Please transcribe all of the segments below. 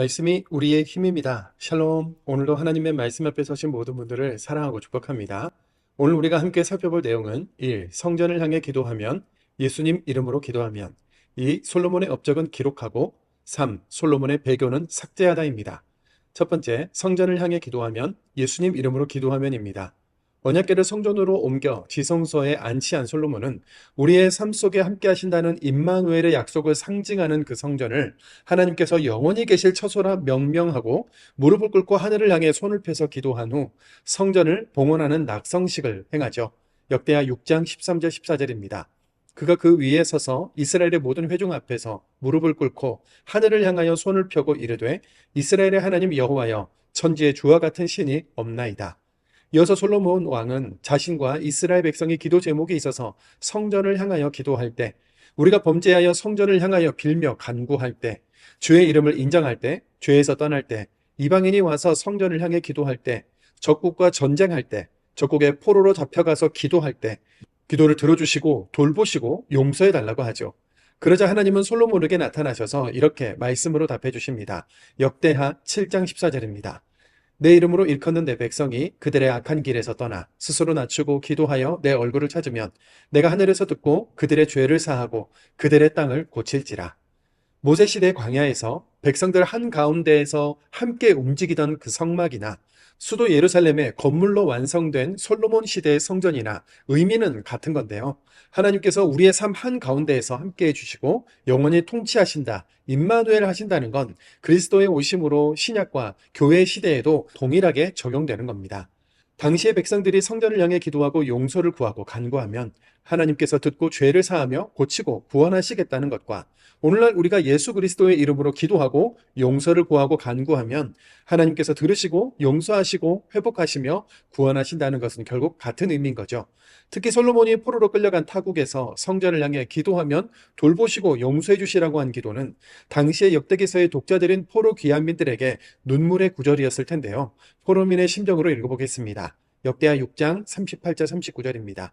말씀이 우리의 힘입니다. 샬롬. 오늘도 하나님의 말씀 앞에 서신 모든 분들을 사랑하고 축복합니다. 오늘 우리가 함께 살펴볼 내용은 1. 성전을 향해 기도하면, 예수님 이름으로 기도하면. 2. 솔로몬의 업적은 기록하고. 3. 솔로몬의 배교는 삭제하다입니다. 첫 번째, 성전을 향해 기도하면, 예수님 이름으로 기도하면입니다. 언약궤를 성전으로 옮겨 지성소에 안치한 솔로몬은 우리의 삶 속에 함께 하신다는 임마누엘의 약속을 상징하는 그 성전을 하나님께서 영원히 계실 처소라 명명하고 무릎을 꿇고 하늘을 향해 손을 펴서 기도한 후 성전을 봉헌하는 낙성식을 행하죠. 역대하 6장 13절 14절입니다. 그가 그 위에 서서 이스라엘의 모든 회중 앞에서 무릎을 꿇고 하늘을 향하여 손을 펴고 이르되 이스라엘의 하나님 여호와여, 천지에 주와 같은 신이 없나이다. 이어서 솔로몬 왕은 자신과 이스라엘 백성의 기도 제목에 있어서 성전을 향하여 기도할 때, 우리가 범죄하여 성전을 향하여 빌며 간구할 때, 주의 이름을 인정할 때, 죄에서 떠날 때, 이방인이 와서 성전을 향해 기도할 때, 적국과 전쟁할 때, 적국의 포로로 잡혀가서 기도할 때, 기도를 들어주시고 돌보시고 용서해 달라고 하죠. 그러자 하나님은 솔로몬에게 나타나셔서 이렇게 말씀으로 답해 주십니다. 역대하 7장 14절입니다. 내 이름으로 일컫는 내 백성이 그들의 악한 길에서 떠나 스스로 낮추고 기도하여 내 얼굴을 찾으면 내가 하늘에서 듣고 그들의 죄를 사하고 그들의 땅을 고칠지라. 모세시대 광야에서 백성들 한가운데에서 함께 움직이던 그 성막이나 수도 예루살렘의 건물로 완성된 솔로몬 시대의 성전이나 의미는 같은 건데요. 하나님께서 우리의 삶 한가운데에서 함께 해주시고 영원히 통치하신다, 임마누엘 하신다는 건 그리스도의 오심으로 신약과 교회 시대에도 동일하게 적용되는 겁니다. 당시의 백성들이 성전을 향해 기도하고 용서를 구하고 간구하면 하나님께서 듣고 죄를 사하며 고치고 구원하시겠다는 것과, 오늘날 우리가 예수 그리스도의 이름으로 기도하고 용서를 구하고 간구하면 하나님께서 들으시고 용서하시고 회복하시며 구원하신다는 것은 결국 같은 의미인 거죠. 특히 솔로몬이 포로로 끌려간 타국에서 성전을 향해 기도하면 돌보시고 용서해 주시라고 한 기도는 당시의 역대기서의 독자들인 포로 귀환민들에게 눈물의 구절이었을 텐데요. 포로민의 심정으로 읽어보겠습니다. 역대하 6장 38절 39절입니다.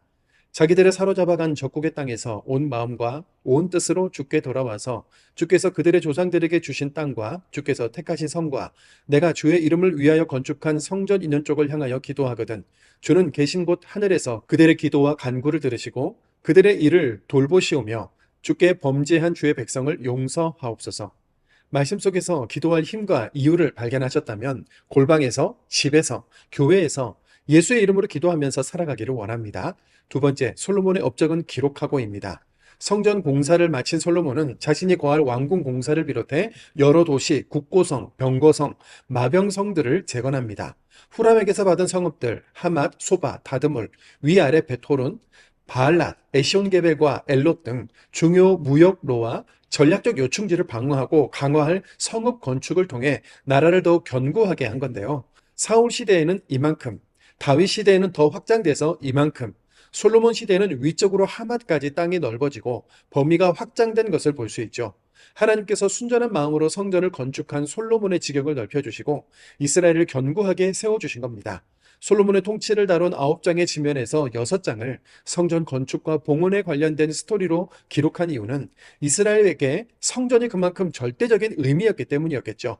자기들을 사로잡아간 적국의 땅에서 온 마음과 온 뜻으로 주께 돌아와서 주께서 그들의 조상들에게 주신 땅과 주께서 택하신 성과 내가 주의 이름을 위하여 건축한 성전 있는 쪽을 향하여 기도하거든 주는 계신 곳 하늘에서 그들의 기도와 간구를 들으시고 그들의 일을 돌보시오며 주께 범죄한 주의 백성을 용서하옵소서. 말씀 속에서 기도할 힘과 이유를 발견하셨다면 골방에서, 집에서, 교회에서 예수의 이름으로 기도하면서 살아가기를 원합니다. 두 번째, 솔로몬의 업적은 기록하고입니다. 성전 공사를 마친 솔로몬은 자신이 거할 왕궁 공사를 비롯해 여러 도시, 국고성, 병거성, 마병성들을 재건합니다. 후람에게서 받은 성읍들 하맛, 소바, 다드물, 위아래 베토론, 바알랏, 에시온게벨과 엘롯 등 중요 무역로와 전략적 요충지를 방어하고 강화할 성읍 건축을 통해 나라를 더욱 견고하게 한 건데요. 사울 시대에는 이만큼, 다윗 시대에는 더 확장돼서 이만큼, 솔로몬 시대에는 위쪽으로 하맛까지 땅이 넓어지고 범위가 확장된 것을 볼 수 있죠. 하나님께서 순전한 마음으로 성전을 건축한 솔로몬의 지경을 넓혀주시고 이스라엘을 견고하게 세워주신 겁니다. 솔로몬의 통치를 다룬 9장의 지면에서 6장을 성전 건축과 봉헌에 관련된 스토리로 기록한 이유는 이스라엘에게 성전이 그만큼 절대적인 의미였기 때문이었겠죠.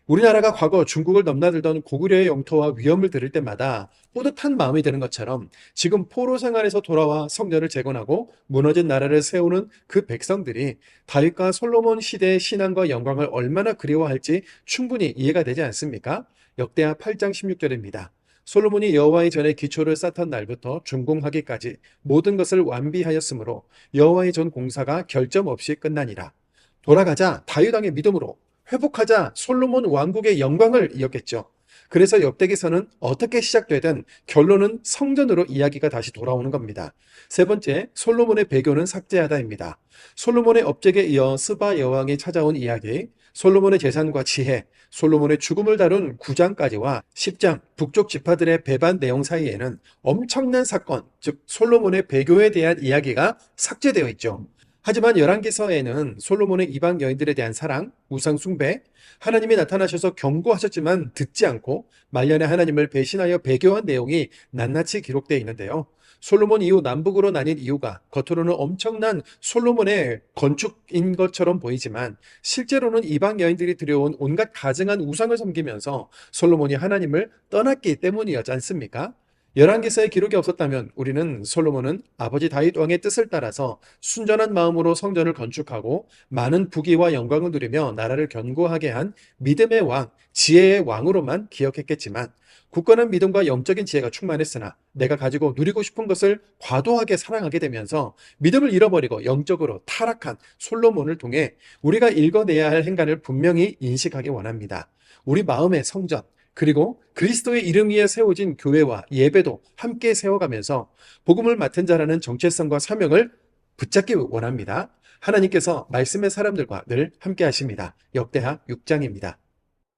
우리나라가 과거 중국을 넘나들던 고구려의 영토와 위험을 들을 때마다 뿌듯한 마음이 드는 것처럼 지금 포로 생활에서 돌아와 성전을 재건하고 무너진 나라를 세우는 그 백성들이 다윗과 솔로몬 시대의 신앙과 영광을 얼마나 그리워할지 충분히 이해가 되지 않습니까? 역대하 8장 16절입니다. 솔로몬이 여호와의 전에 기초를 쌓던 날부터 준공하기까지 모든 것을 완비하였으므로 여호와의 전 공사가 결점 없이 끝나니라. 돌아가자 다윗 왕의 믿음으로, 회복하자 솔로몬 왕국의 영광을 이었겠죠. 그래서 역대기서는 어떻게 시작되든 결론은 성전으로 이야기가 다시 돌아오는 겁니다. 세 번째, 솔로몬의 배교는 삭제하다입니다. 솔로몬의 업적에 이어 스바 여왕이 찾아온 이야기, 솔로몬의 재산과 지혜, 솔로몬의 죽음을 다룬 9장까지와 10장 북쪽 지파들의 배반 내용 사이에는 엄청난 사건, 즉 솔로몬의 배교에 대한 이야기가 삭제되어 있죠. 하지만 열왕기서에는 솔로몬의 이방 여인들에 대한 사랑, 우상 숭배, 하나님이 나타나셔서 경고하셨지만 듣지 않고 말년에 하나님을 배신하여 배교한 내용이 낱낱이 기록되어 있는데요. 솔로몬 이후 남북으로 나뉜 이유가 겉으로는 엄청난 솔로몬의 건축인 것처럼 보이지만 실제로는 이방 여인들이 들여온 온갖 가증한 우상을 섬기면서 솔로몬이 하나님을 떠났기 때문이었지 않습니까? 열왕기서에 기록이 없었다면 우리는 솔로몬은 아버지 다윗 왕의 뜻을 따라서 순전한 마음으로 성전을 건축하고 많은 부귀와 영광을 누리며 나라를 견고하게 한 믿음의 왕, 지혜의 왕으로만 기억했겠지만 굳건한 믿음과 영적인 지혜가 충만했으나 내가 가지고 누리고 싶은 것을 과도하게 사랑하게 되면서 믿음을 잃어버리고 영적으로 타락한 솔로몬을 통해 우리가 읽어내야 할 행간을 분명히 인식하기 원합니다. 우리 마음의 성전, 그리고 그리스도의 이름 위에 세워진 교회와 예배도 함께 세워가면서 복음을 맡은 자라는 정체성과 사명을 붙잡기 원합니다. 하나님께서 말씀의 사람들과 늘 함께 하십니다. 역대하 6장입니다.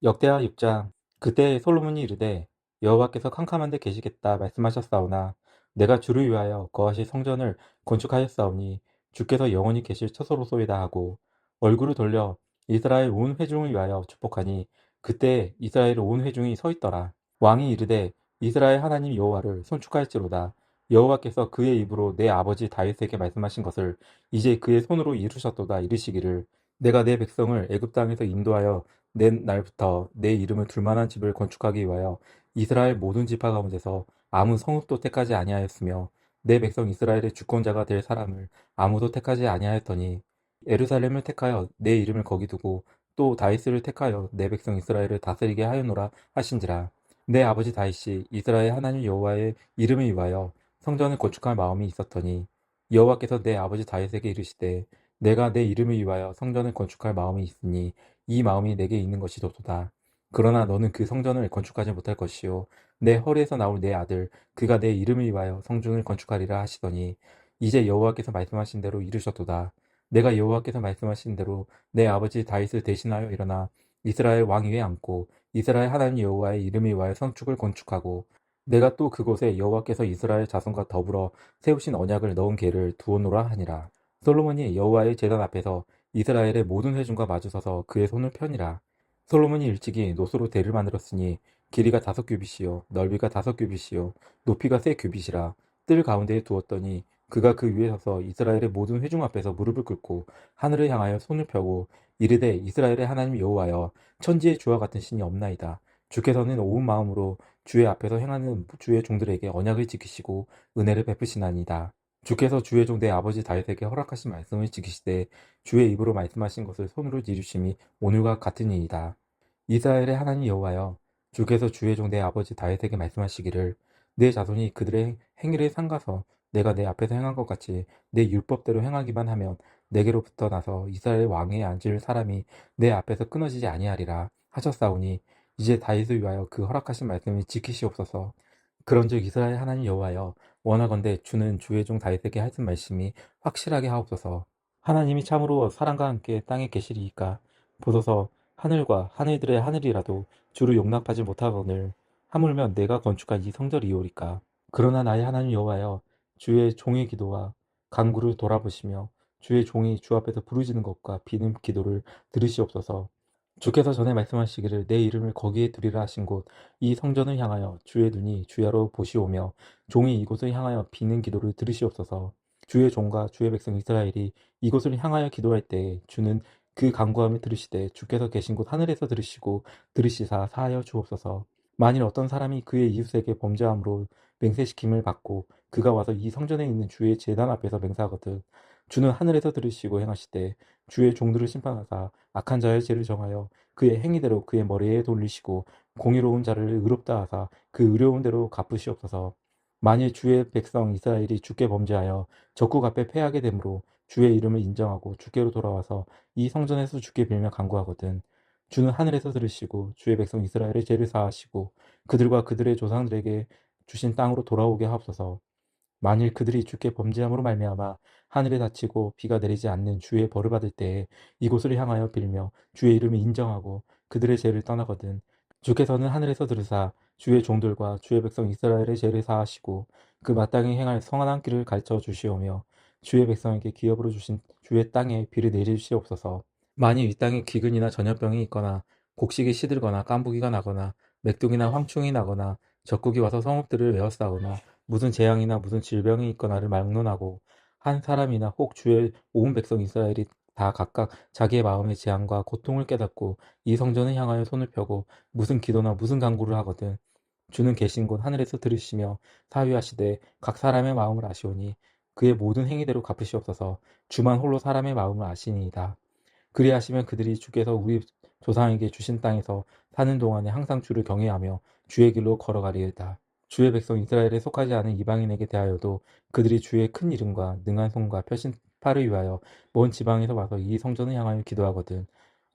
역대하 6장. 그때 솔로몬이 이르되 여호와께서 캄캄한 데 계시겠다 말씀하셨사오나 내가 주를 위하여 거하실 성전을 건축하였사오니 주께서 영원히 계실 처소로소이다 하고 얼굴을 돌려 이스라엘 온 회중을 위하여 축복하니 그때 이스라엘 온 회중이 서 있더라. 왕이 이르되 이스라엘 하나님 여호와를 손축할지로다. 여호와께서 그의 입으로 내 아버지 다윗에게 말씀하신 것을 이제 그의 손으로 이루셨도다 이르시기를 내가 내 백성을 애굽 땅에서 인도하여 낸 날부터 내 이름을 둘 만한 집을 건축하기 위하여 이스라엘 모든 지파 가운데서 아무 성읍도 택하지 아니하였으며 내 백성 이스라엘의 주권자가 될 사람을 아무도 택하지 아니하였더니 예루살렘을 택하여 내 이름을 거기 두고 또 다윗을 택하여 내 백성 이스라엘을 다스리게 하였노라 하신지라. 내 아버지 다윗이 이스라엘 하나님 여호와의 이름을 위하여 성전을 건축할 마음이 있었더니 여호와께서 내 아버지 다윗에게 이르시되 내가 내 이름을 위하여 성전을 건축할 마음이 있으니 이 마음이 내게 있는 것이 도도다. 그러나 너는 그 성전을 건축하지 못할 것이요 내 허리에서 나올 내 아들 그가 내 이름을 위하여 성전을 건축하리라 하시더니 이제 여호와께서 말씀하신 대로 이르셨도다. 내가 여호와께서 말씀하신 대로 내 아버지 다윗을 대신하여 일어나 이스라엘 왕 위에 앉고 이스라엘 하나님 여호와의 이름을 위하여 성축을 건축하고 내가 또 그곳에 여호와께서 이스라엘 자손과 더불어 세우신 언약을 넣은 궤를 두었노라 하니라. 솔로몬이 여호와의 제단 앞에서 이스라엘의 모든 회중과 마주서서 그의 손을 펴니라. 솔로몬이 일찍이 노소로 대를 만들었으니 길이가 5규빗이요 넓이가 5규빗이요 높이가 3규빗이라. 뜰 가운데에 두었더니 그가 그 위에 서서 이스라엘의 모든 회중 앞에서 무릎을 꿇고 하늘을 향하여 손을 펴고 이르되 이스라엘의 하나님 여호와여 천지의 주와 같은 신이 없나이다. 주께서는 온 마음으로 주의 앞에서 행하는 주의 종들에게 언약을 지키시고 은혜를 베푸시나이다. 주께서 주의 종 내 아버지 다윗에게 허락하신 말씀을 지키시되 주의 입으로 말씀하신 것을 손으로 이루심이 오늘과 같으니이다. 이스라엘의 하나님 여호와여 주께서 주의 종 내 아버지 다윗에게 말씀하시기를 내 자손이 그들의 행위를 삼가서 내가 내 앞에서 행한 것 같이 내 율법대로 행하기만 하면 내게로부터 나서 이스라엘 왕에 앉을 사람이 내 앞에서 끊어지지 아니하리라 하셨사오니 이제 다윗을 위하여 그 허락하신 말씀을 지키시옵소서. 그런즉 이스라엘 하나님 여호와여 원하건대 주는 주의 종 다윗에게 하신 말씀이 확실하게 하옵소서. 하나님이 참으로 사람과 함께 땅에 계시리이까 보소서 하늘과 하늘들의 하늘이라도 주를 용납하지 못하거늘 하물며 내가 건축한 이 성전이오리까. 그러나 나의 하나님 여호와여 주의 종의 기도와 간구를 돌아보시며 주의 종이 주 앞에서 부르짖는 것과 비는 기도를 들으시옵소서. 주께서 전에 말씀하시기를 내 이름을 거기에 두리라 하신 곳 이 성전을 향하여 주의 눈이 주야로 보시오며 종이 이곳을 향하여 비는 기도를 들으시옵소서. 주의 종과 주의 백성 이스라엘이 이곳을 향하여 기도할 때에 주는 그 간구함을 들으시되 주께서 계신 곳 하늘에서 들으시고 들으시사 사하여 주옵소서. 만일 어떤 사람이 그의 이웃에게 범죄함으로 맹세시킴을 받고 그가 와서 이 성전에 있는 주의 제단 앞에서 맹세하거든 주는 하늘에서 들으시고 행하시되 주의 종들을 심판하사 악한 자의 죄를 정하여 그의 행위대로 그의 머리에 돌리시고 공의로운 자를 의롭다 하사 그 의로운 대로 갚으시옵소서. 만일 주의 백성 이스라엘이 주께 범죄하여 적국 앞에 패하게 되므로 주의 이름을 인정하고 주께로 돌아와서 이 성전에서 주께 빌며 간구하거든 주는 하늘에서 들으시고 주의 백성 이스라엘의 죄를 사하시고 그들과 그들의 조상들에게 주신 땅으로 돌아오게 하옵소서. 만일 그들이 주께 범죄함으로 말미암아 하늘에 닫히고 비가 내리지 않는 주의 벌을 받을 때에 이곳을 향하여 빌며 주의 이름을 인정하고 그들의 죄를 떠나거든 주께서는 하늘에서 들으사 주의 종들과 주의 백성 이스라엘의 죄를 사하시고 그 마땅히 행할 성안한 길을 가르쳐 주시오며 주의 백성에게 기업으로 주신 주의 땅에 비를 내리시옵소서. 만일 이 땅에 기근이나 전염병이 있거나 곡식이 시들거나 깐부기가 나거나 맥독이나 황충이 나거나 적국이 와서 성읍들을 에워싸거나 무슨 재앙이나 무슨 질병이 있거나를 막론하고 한 사람이나 혹 주의 온 백성 이스라엘이 다 각각 자기의 마음의 재앙과 고통을 깨닫고 이 성전을 향하여 손을 펴고 무슨 기도나 무슨 간구를 하거든 주는 계신 곳 하늘에서 들으시며 사위하시되 각 사람의 마음을 아시오니 그의 모든 행위대로 갚으시옵소서. 주만 홀로 사람의 마음을 아시니이다. 그리하시면 그들이 주께서 우리 조상에게 주신 땅에서 사는 동안에 항상 주를 경외하며 주의 길로 걸어가리이다. 주의 백성 이스라엘에 속하지 않은 이방인에게 대하여도 그들이 주의 큰 이름과 능한 손과 펴신 팔을 위하여 먼 지방에서 와서 이 성전을 향하여 기도하거든.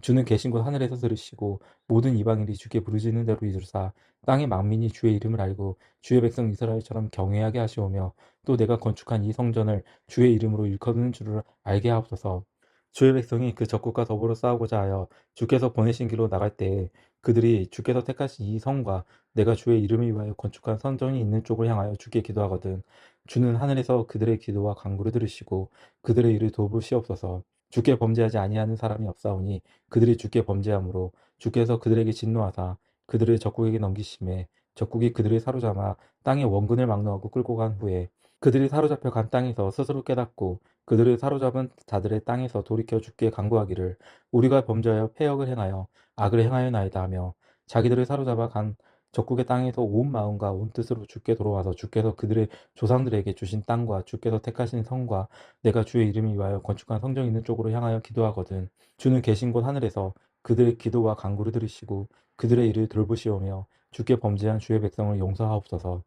주는 계신 곳 하늘에서 들으시고 모든 이방인이 주께 부르짖는 대로 이루사 땅의 만민이 주의 이름을 알고 주의 백성 이스라엘처럼 경외하게 하시오며 또 내가 건축한 이 성전을 주의 이름으로 일컫는 줄을 알게 하옵소서. 주의 백성이 그 적국과 더불어 싸우고자 하여 주께서 보내신 길로 나갈 때에 그들이 주께서 택하신 이 성과 내가 주의 이름을 위하여 건축한 성전이 있는 쪽을 향하여 주께 기도하거든. 주는 하늘에서 그들의 기도와 간구를 들으시고 그들의 일을 돌보시옵소서. 주께 범죄하지 아니하는 사람이 없사오니 그들이 주께 범죄함으로 주께서 그들에게 진노하사 그들을 적국에게 넘기심에 적국이 그들을 사로잡아 땅의 원근을 막론하고 끌고 간 후에 그들이 사로잡혀 간 땅에서 스스로 깨닫고 그들을 사로잡은 자들의 땅에서 돌이켜 주께 간구하기를 우리가 범죄하여 패역을 행하여 악을 행하여나이다 하며 자기들을 사로잡아 간 적국의 땅에서 온 마음과 온 뜻으로 주께 돌아와서 주께서 그들의 조상들에게 주신 땅과 주께서 택하신 성과 내가 주의 이름을 위하여 건축한 성전 있는 쪽으로 향하여 기도하거든. 주는 계신 곳 하늘에서 그들의 기도와 간구를 들으시고 그들의 일을 돌보시오며 주께 범죄한 주의 백성을 용서하옵소서.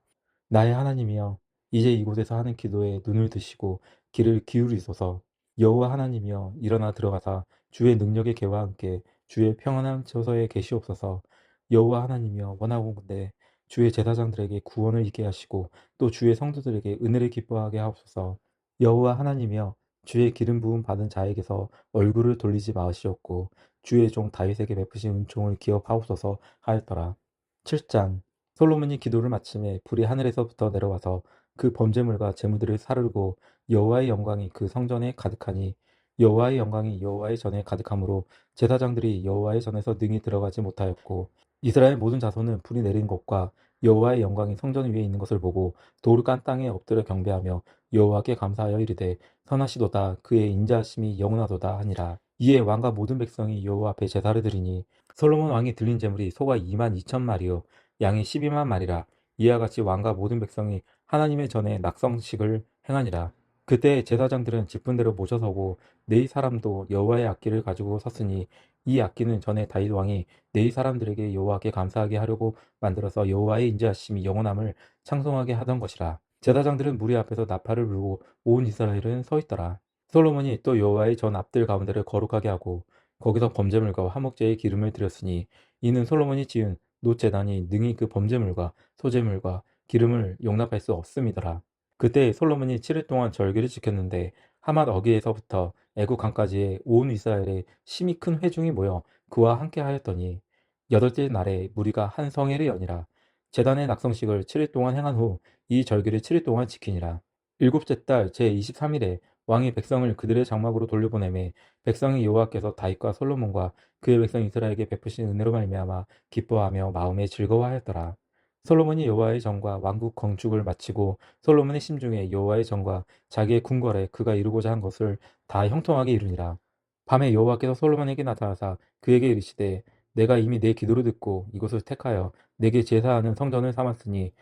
나의 하나님이여 이제 이곳에서 하는 기도에 눈을 드시고 귀를 기울이소서. 여호와 하나님이여 일어나 들어가사 주의 능력의 개와 함께 주의 평안한 처소에 계시옵소서. 여호와 하나님이여 원하건대 주의 제사장들에게 구원을 있게 하시고 또 주의 성도들에게 은혜를 기뻐하게 하옵소서. 여호와 하나님이여 주의 기름 부음 받은 자에게서 얼굴을 돌리지 마시옵고 주의 종 다윗에게 베푸신 은총을 기억하옵소서 하였더라. 7장 솔로몬이 기도를 마침에 불이 하늘에서부터 내려와서 그 범죄물과 제물들을 사르고 여호와의 영광이 그 성전에 가득하니 여호와의 영광이 여호와의 전에 가득하므로 제사장들이 여호와의 전에서 능히 들어가지 못하였고 이스라엘 모든 자손은 불이 내린 곳과 여호와의 영광이 성전 위에 있는 것을 보고 돌을 깐 땅에 엎드려 경배하며 여호와께 감사하여 이르되 선하시도다 그의 인자하심이 영원하도다 하니라. 이에 왕과 모든 백성이 여호와 앞에 제사를 드리니 솔로몬 왕이 들린 제물이 소가 2만 2천 마리요 양이 12만 마리라. 이와 같이 왕과 모든 백성이 하나님의 전에 낙성식을 행하니라. 그때 제사장들은 직분대로 모셔서고 네 사람도 여호와의 악기를 가지고 섰으니 이 악기는 전에 다윗 왕이 네 사람들에게 여호와께 감사하게 하려고 만들어서 여호와의 인자하심이 영원함을 창송하게 하던 것이라. 제사장들은 무리 앞에서 나팔을 불고 온 이스라엘은 서 있더라. 솔로몬이 또 여호와의 전 앞들 가운데를 거룩하게 하고 거기서 범죄물과 화목제의 기름을 드렸으니 이는 솔로몬이 지은 놋제단이 능히 그 범죄물과 소제물과 기름을 용납할 수 없음이더라. 그때 솔로몬이 7일 동안 절기를 지켰는데 하맛 어귀에서부터 애굽 강까지의 온 이스라엘에 심히 큰 회중이 모여 그와 함께 하였더니 여덟째 날에 무리가 한 성회를 여니라. 제단의 낙성식을 7일 동안 행한 후 이 절기를 7일 동안 지키니라. 일곱째 달 제23일에 왕이 백성을 그들의 장막으로 돌려보내매 백성이 여호와께서 다윗과 솔로몬과 그의 백성 이스라엘에게 베푸신 은혜로 말미암아 기뻐하며 마음에 즐거워하였더라. 솔로몬이 여호와의 전과 왕국 건축을 마치고 솔로몬의 심중에 여호와의 전과 자기의 궁궐에 그가 이루고자 한 것을 다 형통하게 이루니라. 밤에 여호와께서 솔로몬에게 나타나사 그에게 이르시되 내가 이미 내 기도를 듣고 이곳을 택하여 내게 제사하는 성전을 삼았으니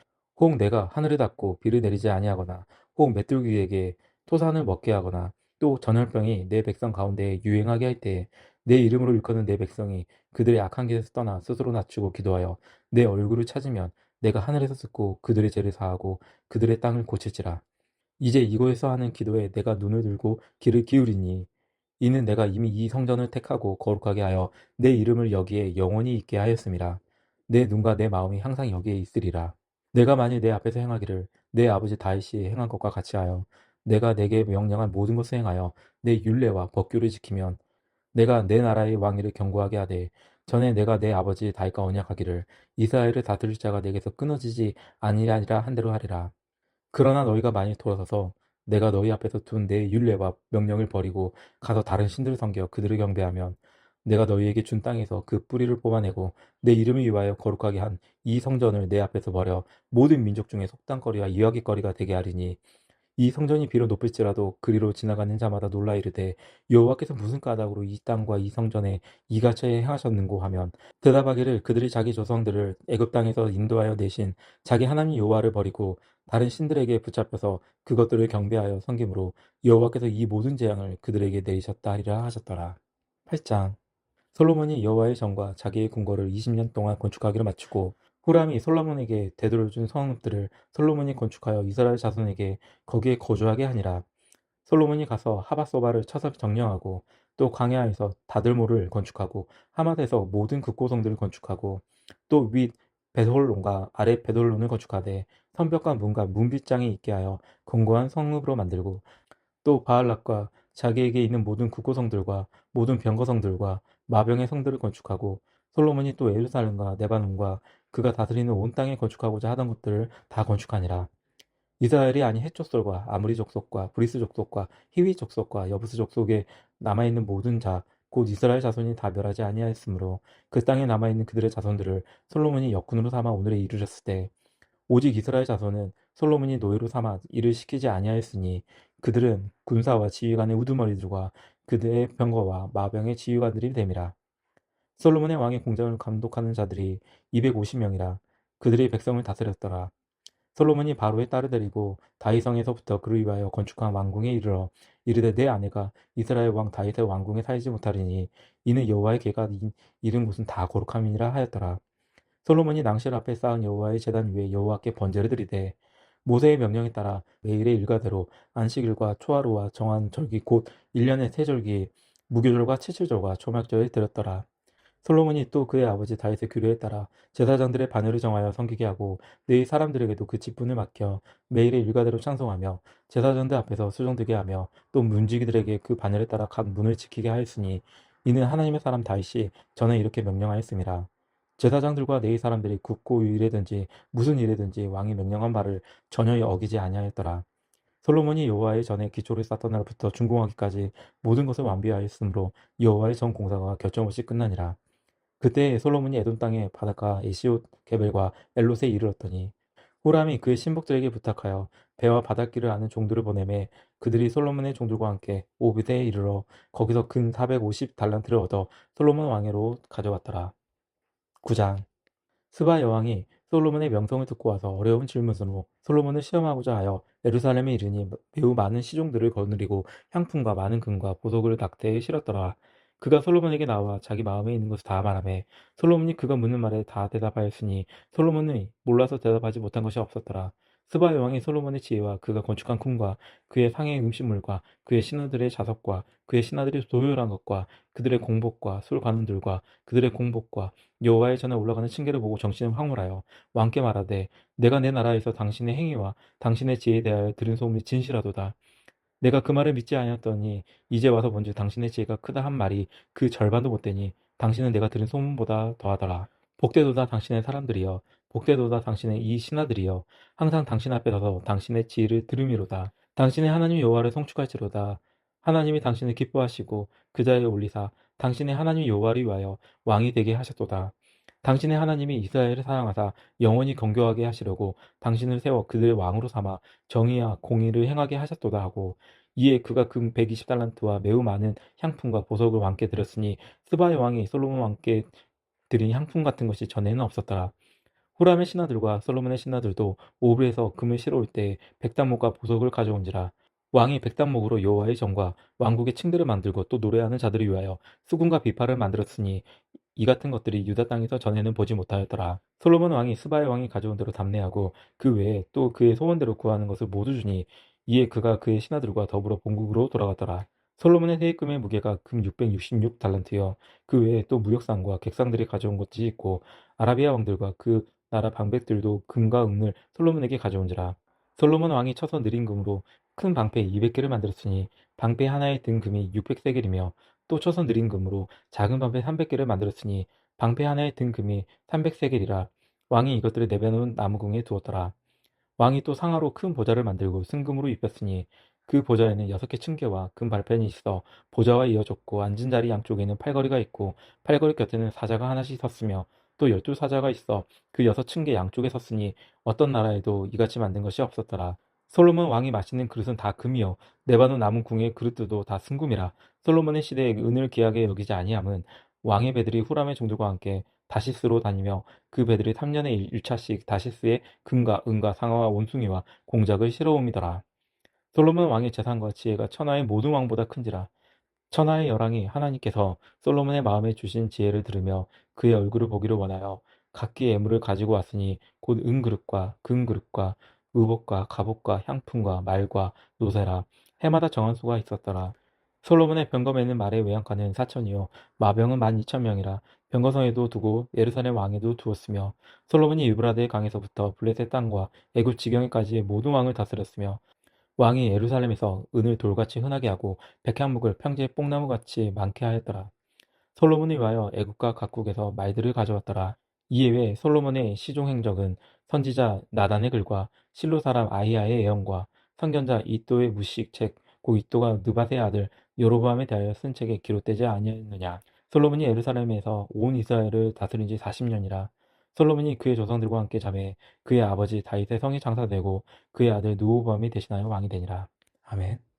혹 내가 하늘을 닫고 비를 내리지 아니하거나 혹 메뚜기에게 토산을 먹게 하거나 또 전염병이 내 백성 가운데 유행하게 할 때에 내 이름으로 일컫는 내 백성이 그들의 악한 길에서 떠나 스스로 낮추고 기도하여 내 얼굴을 찾으면 내가 하늘에서 듣고 그들의 죄를 사하고 그들의 땅을 고칠지라. 이제 이곳에서 하는 기도에 내가 눈을 들고 귀를 기울이니 이는 내가 이미 이 성전을 택하고 거룩하게 하여 내 이름을 여기에 영원히 있게 하였음이라. 내 눈과 내 마음이 항상 여기에 있으리라. 내가 만일 내 앞에서 행하기를 내 아버지 다윗이 행한 것과 같이 하여 내가 내게 명령한 모든 것을 행하여 내 율례와 법규를 지키면 내가 내 나라의 왕위를 견고하게 하되 전에 내가 내 아버지 다윗과 언약하기를 이스라엘을 다스릴 자가 내게서 끊어지지 아니하리라 한 대로 하리라. 그러나 너희가 만일 돌아서서 내가 너희 앞에서 둔 내 율례와 명령을 버리고 가서 다른 신들을 섬겨 그들을 경배하면 내가 너희에게 준 땅에서 그 뿌리를 뽑아내고 내 이름을 위하여 거룩하게 한 이 성전을 내 앞에서 버려 모든 민족 중에 속담거리와 이야기거리가 되게 하리니 이 성전이 비록 높을지라도 그리로 지나가는 자마다 놀라 이르되 여호와께서 무슨 까닭으로 이 땅과 이 성전에 이같이 행하셨는고 하면 대답하기를 그들이 자기 조상들을 애굽 땅에서 인도하여 내신 자기 하나님 여호와를 버리고 다른 신들에게 붙잡혀서 그것들을 경배하여 섬김으로 여호와께서 이 모든 재앙을 그들에게 내리셨다 하리라 하셨더라. 8장. 솔로몬이 여호와의 전과 자기의 궁궐을 20년 동안 건축하기로 마치고 후람이 솔로몬에게 되돌려 준 성읍들을 솔로몬이 건축하여 이스라엘 자손에게 거기에 거주하게 하니라. 솔로몬이 가서 하밧소바를 쳐서 정령하고 또 광야에서 다들모를 건축하고 하맛에서 모든 극고성들을 건축하고 또 윗 베돌론과 아래 베돌론을 건축하되 성벽과 문과 문빗장이 있게 하여 견고한 성읍으로 만들고 또 바알락과 자기에게 있는 모든 국고성들과 모든 병거성들과 마병의 성들을 건축하고 솔로몬이 또 예루살렘과 레바논과 그가 다스리는 온 땅에 건축하고자 하던 것들을 다 건축하니라. 이스라엘이 아닌 헷 족속과 아무리 족속과 브리스 족속과 히위 족속과 여부스 족속에 남아있는 모든 자 곧 이스라엘 자손이 다 멸하지 아니하였으므로 그 땅에 남아있는 그들의 자손들을 솔로몬이 역군으로 삼아 오늘에 이르렀을 때 오직 이스라엘 자손은 솔로몬이 노예로 삼아 일을 시키지 아니하였으니 그들은 군사와 지휘관의 우두머리들과 그들의 병거와 마병의 지휘관들이 됨이라. 솔로몬의 왕의 공장을 감독하는 자들이 250명이라 그들이 백성을 다스렸더라. 솔로몬이 바로의 딸을 데리고 다윗성에서부터 그를 위하여 건축한 왕궁에 이르러 이르되 내 아내가 이스라엘 왕 다윗의 왕궁에 살지 못하리니 이는 여호와의 궤가 이른 곳은 다 거룩함이니라 하였더라. 솔로몬이 낭실 앞에 쌓은 여호와의 제단 위에 여호와께 번제를 드리되 모세의 명령에 따라 매일의 일과대로 안식일과 초하루와 정한 절기 곧 1년의 세 절기 무교절과 칠칠절과 초막절을 드렸더라. 솔로몬이 또 그의 아버지 다윗의 규례에 따라 제사장들의 반열을 정하여 섬기게 하고 네 사람들에게도 그 직분을 맡겨 매일의 일과대로 찬송하며 제사장들 앞에서 수종되게 하며 또 문지기들에게 그 반열에 따라 각 문을 지키게 하였으니 이는 하나님의 사람 다윗이 전에 이렇게 명령하였습니다. 제사장들과 네 사람들이 굳고 일이든지 무슨 일이든지 왕이 명령한 바를 전혀 어기지 아니하였더라. 솔로몬이 여호와의 전에 기초를 쌓던 날부터 준공하기까지 모든 것을 완비하였으므로 여호와의 전 공사가 결점 없이 끝나니라. 그때 솔로몬이 에돔 땅의 바닷가 에시옷 게벨과 엘롯에 이르렀더니 후람이 그의 신복들에게 부탁하여 배와 바닷길을 아는 종들을 보내매 그들이 솔로몬의 종들과 함께 오비데에 이르러 거기서 근 450 달란트를 얻어 솔로몬 왕에로 가져왔더라. 9장. 스바 여왕이 솔로몬의 명성을 듣고 와서 어려운 질문으로 솔로몬을 시험하고자 하여 예루살렘에 이르니 매우 많은 시종들을 거느리고 향품과 많은 금과 보석을 낙태에 실었더라. 그가 솔로몬에게 나와 자기 마음에 있는 것을 다 말하매 솔로몬이 그가 묻는 말에 다 대답하였으니 솔로몬이 몰라서 대답하지 못한 것이 없었더라. 스바 여왕이 솔로몬의 지혜와 그가 건축한 궁과 그의 상의 음식물과 그의 신하들의 자석과 그의 신하들이 소유한 것과 그들의 공복과 술 관원들과 그들의 공복과 여호와의 전에 올라가는 층계를 보고 정신을 황홀하여 왕께 말하되 내가 내 나라에서 당신의 행위와 당신의 지혜에 대하여 들은 소문이 진실하도다. 내가 그 말을 믿지 아니었더니 이제 와서 본즉 당신의 지혜가 크다 한 말이 그 절반도 못되니 당신은 내가 들은 소문보다 더하더라. 복되도다 당신의 사람들이여 복되도다 당신의 이 신하들이여 항상 당신 앞에 서서 당신의 지혜를 들음이로다. 당신의 하나님 여호와를 성축할지로다. 하나님이 당신을 기뻐하시고 그 자리에 올리사 당신의 하나님 여호와를 위하여 왕이 되게 하셨도다. 당신의 하나님이 이스라엘을 사랑하사 영원히 경교하게 하시려고 당신을 세워 그들의 왕으로 삼아 정의와 공의를 행하게 하셨도다 하고 이에 그가 금 120달란트와 매우 많은 향품과 보석을 왕께 드렸으니 스바의 왕이 솔로몬 왕께 드린 향품 같은 것이 전에는 없었더라. 후람의 신하들과 솔로몬의 신하들도 오브에서 금을 실어올 때 백단목과 보석을 가져온지라. 왕이 백단목으로 여호와의 전과 왕국의 층들을 만들고 또 노래하는 자들을 위하여 수금과 비파를 만들었으니 이 같은 것들이 유다 땅에서 전에는 보지 못하였더라. 솔로몬 왕이 스바의 왕이 가져온 대로 담내하고 그 외에 또 그의 소원대로 구하는 것을 모두 주니 이에 그가 그의 신하들과 더불어 본국으로 돌아갔더라. 솔로몬의 세입금의 무게가 금 666달란트여 그 외에 또 무역상과 객상들이 가져온 것이 있고 아라비아 왕들과 그 나라 방백들도 금과 은을 솔로몬에게 가져온지라. 솔로몬 왕이 쳐서 느린 금으로 큰 방패 200개를 만들었으니 방패 하나에 든 금이 600세겔이며 또 쳐서 느린 금으로 작은 방패 300개를 만들었으니 방패 하나에 든 금이 300세겔이라. 왕이 이것들을 내려놓은 나무궁에 두었더라. 왕이 또 상하로 큰 보좌를 만들고 승금으로 입혔으니 그 보좌에는 6개 층계와 금 발판이 있어 보좌와 이어졌고 앉은 자리 양쪽에는 팔걸이가 있고 팔걸이 곁에는 사자가 하나씩 섰으며 또 12사자가 있어 그 6층계 양쪽에 섰으니 어떤 나라에도 이같이 만든 것이 없었더라. 솔로몬 왕이 마시는 그릇은 다 금이요 레바논 나무 궁의 그릇들도 다 순금이라. 솔로몬의 시대에 은을 귀하게 여기지 아니함은 왕의 배들이 후람의 종들과 함께 다시스로 다니며 그 배들이 3년에 1차씩 다시스에 금과 은과 상아와 원숭이와 공작을 실어옵니더라. 솔로몬 왕의 재산과 지혜가 천하의 모든 왕보다 큰지라. 천하의 열왕이 하나님께서 솔로몬의 마음에 주신 지혜를 들으며 그의 얼굴을 보기를 원하여 각기 예물을 가지고 왔으니 곧 은그릇과 금그릇과 의복과 갑옷과 향품과 말과 노새라. 해마다 정한 수가 있었더라. 솔로몬의 병거매는 말의 외양간은 4천이요 마병은 12,000명이라. 병거성에도 두고 예루살렘 왕에도 두었으며 솔로몬이 유브라데 강에서부터 블레셋 땅과 애굽 지경에까지 모든 왕을 다스렸으며 왕이 예루살렘에서 은을 돌같이 흔하게 하고 백향목을 평지의 뽕나무같이 많게 하였더라. 솔로몬을 위하여 애국과 각국에서 말들을 가져왔더라. 이에 외에 솔로몬의 시종행적은 선지자 나단의 글과 실로 사람 아히야의 예언과 선견자 이도의 무식 책, 고 이도가 느밧의 아들 여로보암에 대하여 쓴 책에 기록되지 아니하였느냐. 솔로몬이 예루살렘에서 온 이스라엘을 다스린 지 40년이라. 솔로몬이 그의 조상들과 함께 자매 그의 아버지 다윗의 성에 장사되고 그의 아들 느호보암이 대신하여 왕이 되니라. 아멘.